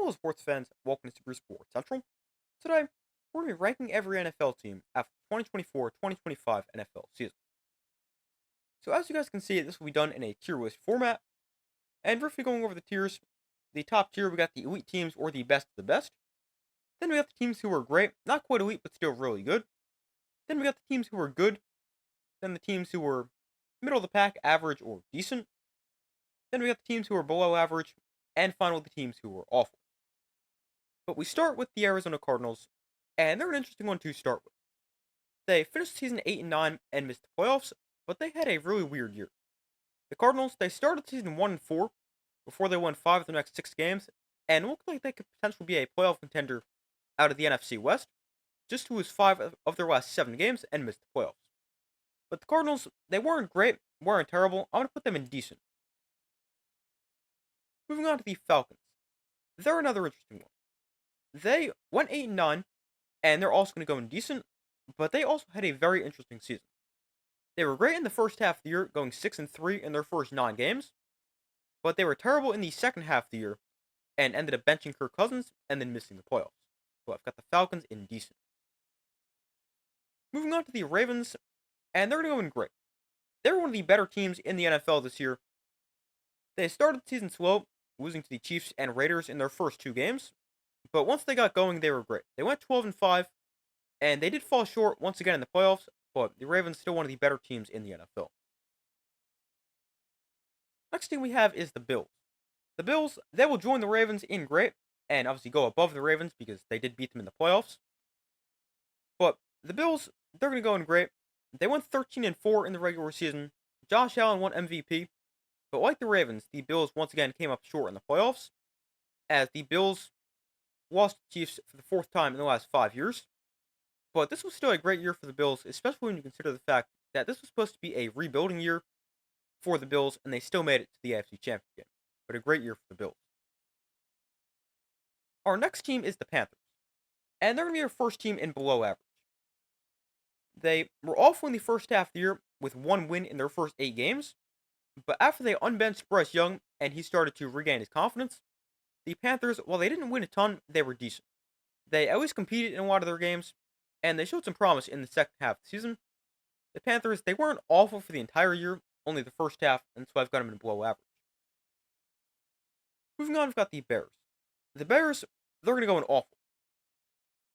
Hello, sports fans. Welcome to Super Sports Central. Today, we're going to be ranking every NFL team after 2024-2025 NFL season. So, as you guys can see, this will be done in a tier list format. And briefly going over the tiers, the top tier, we got the elite teams or the best of the best. Then we got the teams who are great, not quite elite, but still really good. Then we got the teams who are good. Then the teams who were middle of the pack, average, or decent. Then we got the teams who are below average. And finally, the teams who were awful. But we start with the Arizona Cardinals, and they're an interesting one to start with. They finished the season 8-9 and missed the playoffs, but they had a really weird year. The Cardinals, they started season 1-4 before they won 5 of the next 6 games, and looked like they could potentially be a playoff contender out of the NFC West, just to lose 5 of their last 7 games and miss the playoffs. But the Cardinals, they weren't great, weren't terrible. I'm going to put them in decent. Moving on to the Falcons. They're another interesting one. They went 8-9, and they're also going to go in decent, but they also had a very interesting season. They were great in the first half of the year, going 6-3 in their first 9 games, but they were terrible in the second half of the year, and ended up benching Kirk Cousins and then missing the playoffs. So I've got the Falcons in decent. Moving on to the Ravens, and they're going to go in great. They're one of the better teams in the NFL this year. They started the season slow, losing to the Chiefs and Raiders in their first 2 games, but once they got going, they were great. They went 12-5, and they did fall short once again in the playoffs, but the Ravens still one of the better teams in the NFL. Next team we have is the Bills. The Bills, they will join the Ravens in great, and obviously go above the Ravens because they did beat them in the playoffs. But the Bills, they're going to go in great. They went 13-4 in the regular season. Josh Allen won MVP, but like the Ravens, the Bills once again came up short in the playoffs, as the Bills lost to the Chiefs for the 4th time in the last 5 years. But this was still a great year for the Bills, especially when you consider the fact that this was supposed to be a rebuilding year for the Bills, and they still made it to the AFC Championship game. But a great year for the Bills. Our next team is the Panthers, and they're going to be our first team in below average. They were awful in the first half of the year with 1 win in their first 8 games, but after they unbenched Bryce Young and he started to regain his confidence, the Panthers, while they didn't win a ton, they were decent. They always competed in a lot of their games, and they showed some promise in the second half of the season. The Panthers, they weren't awful for the entire year, only the first half, and so I've got them in below average. Moving on, we've got the Bears. The Bears, they're going to go in awful.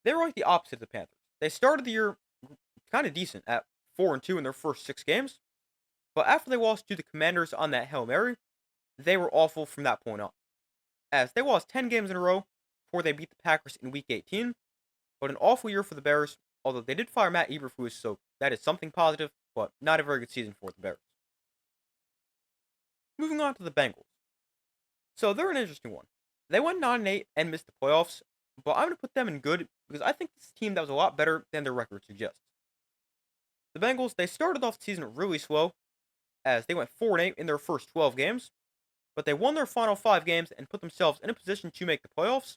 They were like the opposite of the Panthers. They started the year kind of decent at 4-2 in their first 6 games, but after they lost to the Commanders on that Hail Mary, they were awful from that point on, as they lost 10 games in a row before they beat the Packers in Week 18. But an awful year for the Bears, although they did fire Matt Eberflus, so that is something positive, but not a very good season for the Bears. Moving on to the Bengals. So they're an interesting one. They went 9-8 and missed the playoffs, but I'm going to put them in good because I think this is a team that was a lot better than their record suggests. The Bengals, they started off the season really slow, as they went 4-8 in their first 12 games, but they won their final 5 games and put themselves in a position to make the playoffs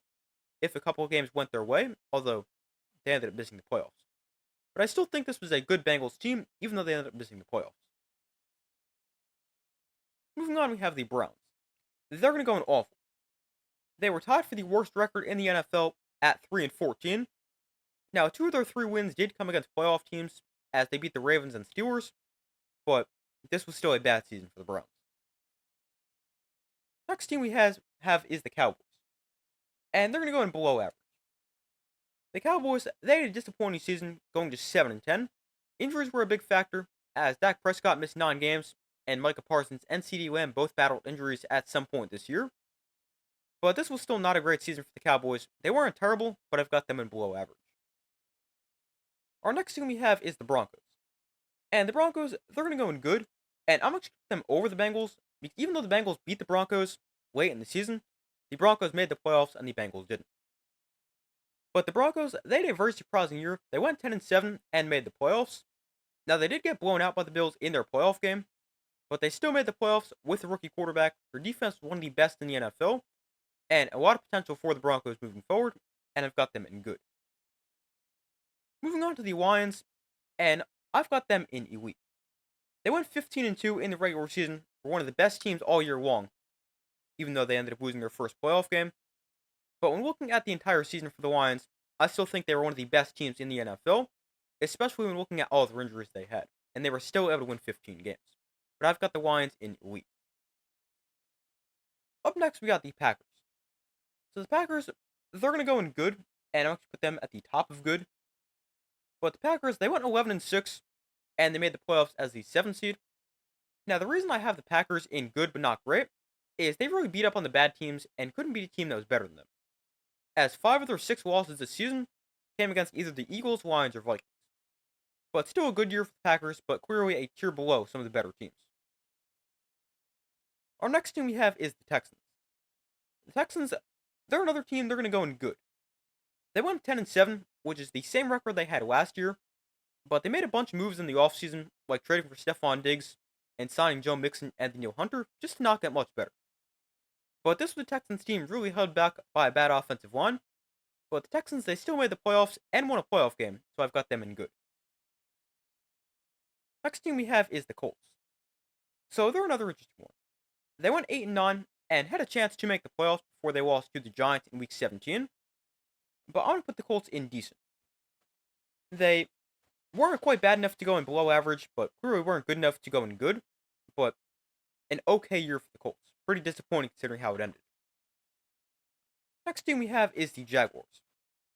if a couple of games went their way, although they ended up missing the playoffs. But I still think this was a good Bengals team, even though they ended up missing the playoffs. Moving on, we have the Browns. They're going to go in awful. They were tied for the worst record in the NFL at 3-14. Now, 2 of their 3 wins did come against playoff teams, as they beat the Ravens and Steelers, but this was still a bad season for the Browns. Next team we have is the Cowboys, and they're going to go in below average. The Cowboys, they had a disappointing season, going just 7-10. Injuries were a big factor, as Dak Prescott missed 9 games, and Micah Parsons and CeeDee Lamb both battled injuries at some point this year. But this was still not a great season for the Cowboys. They weren't terrible, but I've got them in below average. Our next team we have is the Broncos. And the Broncos, they're going to go in good, and I'm going to put them over the Bengals, because even though the Bengals beat the Broncos late in the season, the Broncos made the playoffs and the Bengals didn't. But the Broncos, they had a very surprising year. They went 10-7 and made the playoffs. Now, they did get blown out by the Bills in their playoff game, but they still made the playoffs with a rookie quarterback. Their defense was one of the best in the NFL, and a lot of potential for the Broncos moving forward, and I've got them in good. Moving on to the Lions, and I've got them in elite. They went 15-2 in the regular season, were one of the best teams all year long, even though they ended up losing their first playoff game. But when looking at the entire season for the Lions, I still think they were one of the best teams in the NFL, especially when looking at all the injuries they had, and they were still able to win 15 games. But I've got the Lions in elite. Up next, we got the Packers. So the Packers, they're going to go in good, and I'm going to put them at the top of good. But the Packers, they went 11-6, and they made the playoffs as the 7th seed. Now, the reason I have the Packers in good but not great is they really beat up on the bad teams and couldn't beat a team that was better than them, as 5 of their 6 losses this season came against either the Eagles, Lions, or Vikings. But still a good year for the Packers, but clearly a tier below some of the better teams. Our next team we have is the Texans. The Texans, they're another team, they're going to go in good. They went 10-7, which is the same record they had last year, but they made a bunch of moves in the offseason, like trading for Stephon Diggs and signing Joe Mixon and Danielle Hunter, just to not get much better. But this was the Texans team really held back by a bad offensive line, but the Texans, they still made the playoffs and won a playoff game, so I've got them in good. Next team we have is the Colts. So they're another interesting one. They went 8-9 and had a chance to make the playoffs before they lost to the Giants in Week 17, but I'm going to put the Colts in decent. They weren't quite bad enough to go in below average, but clearly weren't good enough to go in good, but an okay year for the Colts. Pretty disappointing considering how it ended. Next team we have is the Jaguars.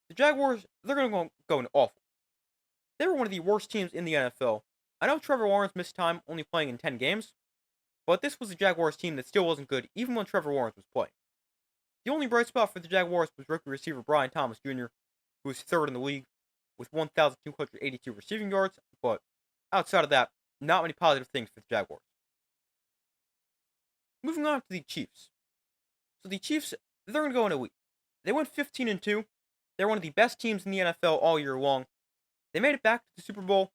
The Jaguars, they're going to go in awful. They were one of the worst teams in the NFL. I know Trevor Lawrence missed time, only playing in 10 games, but this was a Jaguars team that still wasn't good, even when Trevor Lawrence was playing. The only bright spot for the Jaguars was rookie receiver Brian Thomas Jr., who was 3rd in the league with 1,282 receiving yards, but outside of that, not many positive things for the Jaguars. Moving on to the Chiefs. So the Chiefs, they're going to go in elite. They went 15-2. They're one of the best teams in the NFL all year long. They made it back to the Super Bowl,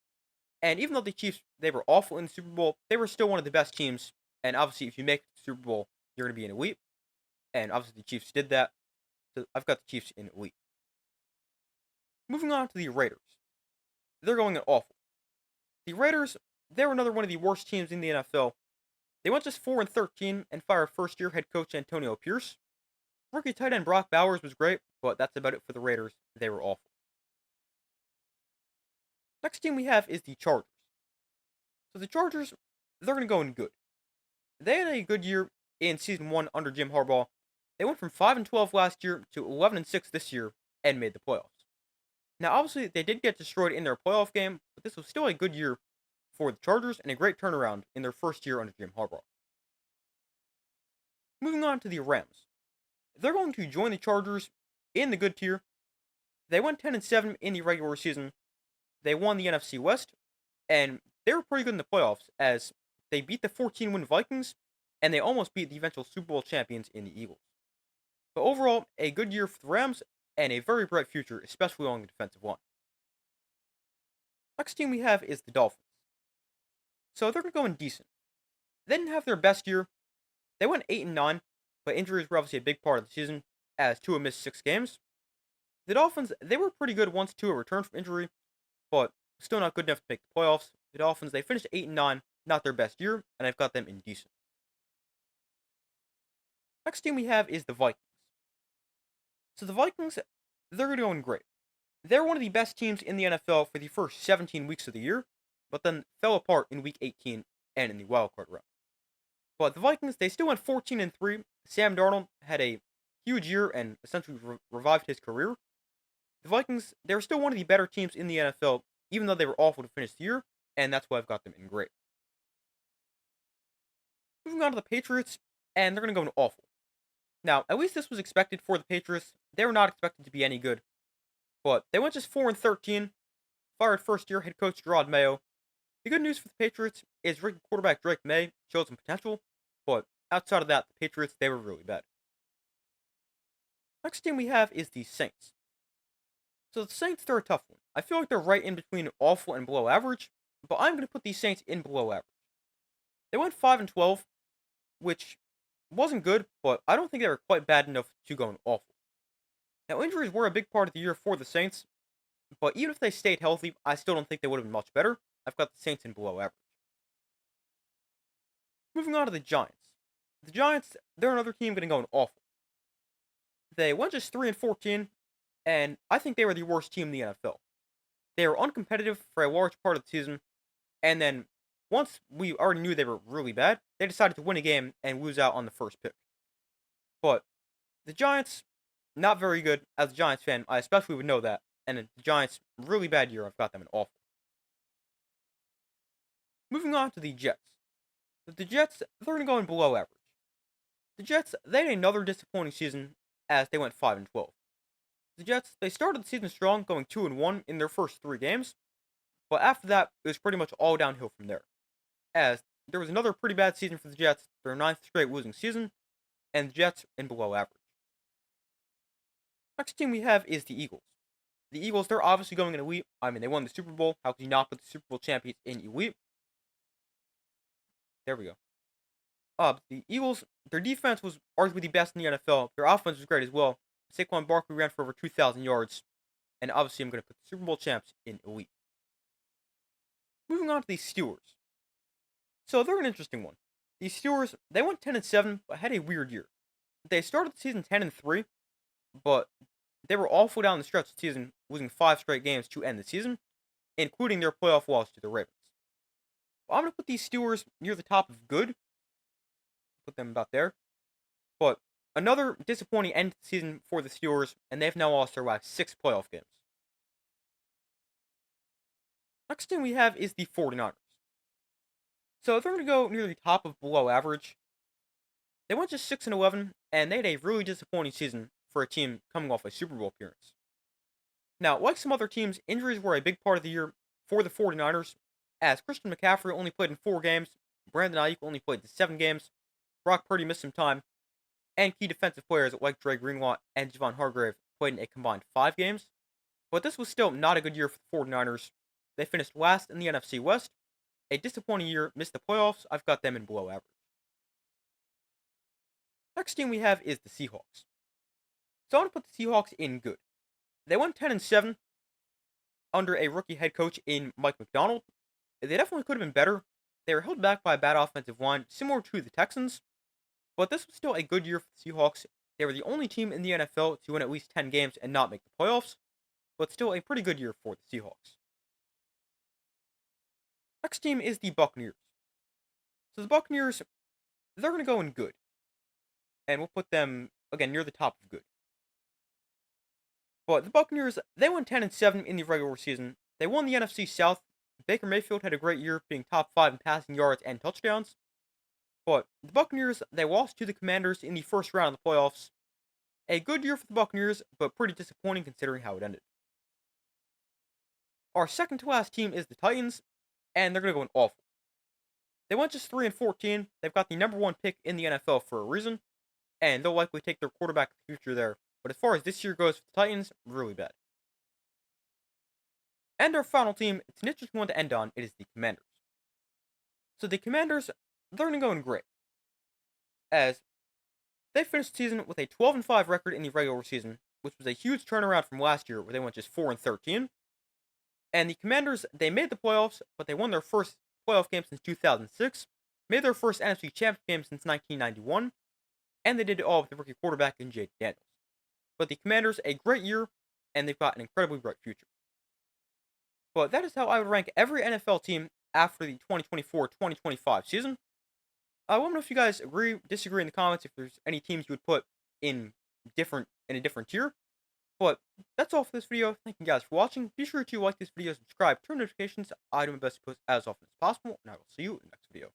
and even though the Chiefs, they were awful in the Super Bowl, they were still one of the best teams, and obviously if you make the Super Bowl, you're going to be in elite, and obviously the Chiefs did that, so I've got the Chiefs in elite. Moving on to the Raiders. They're going in awful. The Raiders, they were another one of the worst teams in the NFL. They went just 4-13 and fired first-year head coach Antonio Pierce. Rookie tight end Brock Bowers was great, but that's about it for the Raiders. They were awful. Next team we have is the Chargers. So the Chargers, they're going to go in good. They had a good year in Season 1 under Jim Harbaugh. They went from 5-12 last year to 11-6 this year and made the playoffs. Now, obviously, they did get destroyed in their playoff game, but this was still a good year for the Chargers and a great turnaround in their first year under Jim Harbaugh. Moving on to the Rams. They're going to join the Chargers in the good tier. They went 10-7 in the regular season. They won the NFC West, and they were pretty good in the playoffs as they beat the 14-win Vikings, and they almost beat the eventual Super Bowl champions in the Eagles. So overall, a good year for the Rams, and a very bright future, especially along the defensive line. Next team we have is the Dolphins. So they're going to go in decent. They didn't have their best year. They went 8-9, but injuries were obviously a big part of the season, as Tua missed 6 games. The Dolphins, they were pretty good once Tua returned from injury, but still not good enough to make the playoffs. The Dolphins, they finished 8-9, not their best year, and I've got them in decent. Next team we have is the Vikings. So the Vikings, they're going to go in great. They're one of the best teams in the NFL for the first 17 weeks of the year, but then fell apart in Week 18 and in the wildcard round. But the Vikings, they still went 14-3. Sam Darnold had a huge year and essentially revived his career. The Vikings, they were still one of the better teams in the NFL, even though they were awful to finish the year, and that's why I've got them in great. Moving on to the Patriots, and they're going to go in awful. Now, at least this was expected for the Patriots. They were not expected to be any good. But they went just 4-13, fired first-year head coach Gerard Mayo. The good news for the Patriots is rookie quarterback Drake May showed some potential, but outside of that, the Patriots, they were really bad. Next team we have is the Saints. So the Saints, they're a tough one. I feel like they're right in between awful and below average, but I'm going to put these Saints in below average. They went 5-12, which wasn't good, but I don't think they were quite bad enough to go in awful. Now, injuries were a big part of the year for the Saints, but even if they stayed healthy, I still don't think they would have been much better. I've got the Saints in below average. Moving on to the Giants. The Giants, they're another team going to go in awful. They went just 3-14, and I think they were the worst team in the NFL. They were uncompetitive for a large part of the season, and then once we already knew they were really bad, they decided to win a game and lose out on the first pick. But the Giants, not very good. As a Giants fan, I especially would know that. And the Giants, really bad year. I've got them in awful. Moving on to the Jets. The Jets, they're going to go in below average. The Jets, they had another disappointing season as they went 5-12. The Jets, they started the season strong, going 2-1 in their first 3 games, but after that, it was pretty much all downhill from there. As there was another pretty bad season for the Jets, their 9th straight losing season, and the Jets in below average. Next team we have is the Eagles. The Eagles, they're obviously going in elite. I mean, they won the Super Bowl. How could you not put the Super Bowl champions in elite? There we go. The Eagles, their defense was arguably the best in the NFL. Their offense was great as well. Saquon Barkley ran for over 2,000 yards. And obviously, I'm going to put the Super Bowl champs in elite. Moving on to the Steelers. So they're an interesting one. The Steelers, they went 10-7, but had a weird year. They started the season 10-3, but they were awful down the stretch of the season, losing 5 straight games to end the season, including their playoff loss to the Ravens. Well, I'm going to put these Steelers near the top of good. Put them about there. But another disappointing end to the season for the Steelers, and they've now lost their last 6 playoff games. Next team we have is the 49ers. So they're going to go near the top of below average. They went just 6-11, and they had a really disappointing season for a team coming off a Super Bowl appearance. Now, like some other teams, injuries were a big part of the year for the 49ers, as Christian McCaffrey only played in 4 games, Brandon Ayuk only played in 7 games, Brock Purdy missed some time, and key defensive players like Dre Greenlaw and Javon Hargrave played in a combined 5 games. But this was still not a good year for the 49ers. They finished last in the NFC West. A disappointing year, missed the playoffs. I've got them in below average. Next team we have is the Seahawks. So I want to put the Seahawks in good. They went 10-7 under a rookie head coach in Mike McDonald. They definitely could have been better. They were held back by a bad offensive line, similar to the Texans. But this was still a good year for the Seahawks. They were the only team in the NFL to win at least 10 games and not make the playoffs. But still a pretty good year for the Seahawks. Next team is the Buccaneers. So the Buccaneers, they're going to go in good. And we'll put them, again, near the top of good. But the Buccaneers, they went 10-7 in the regular season. They won the NFC South. Baker Mayfield had a great year, being top 5 in passing yards and touchdowns. But the Buccaneers, they lost to the Commanders in the first round of the playoffs. A good year for the Buccaneers, but pretty disappointing considering how it ended. Our second to last team is the Titans, and they're going to go in awful. They went just 3-14. They've got the number 1 pick in the NFL for a reason, and they'll likely take their quarterback in the future there. But as far as this year goes for the Titans, really bad. And our final team, it's an interesting one to end on. It is the Commanders. So the Commanders, they're going to go in great, as they finished the season with a 12-5 record in the regular season, which was a huge turnaround from last year where they went just 4-13. And the Commanders, they made the playoffs, but they won their first playoff game since 2006, made their first NFC Championship game since 1991, and they did it all with the rookie quarterback in Jake Daniels. But the Commanders, a great year, and they've got an incredibly bright future. But that is how I would rank every NFL team after the 2024-2025 season. I want to know if you guys agree, disagree in the comments, if there's any teams you would put in a different tier. But that's all for this video. Thank you guys for watching. Be sure to like this video, subscribe, turn notifications. I do my best to post as often as possible, and I will see you in the next video.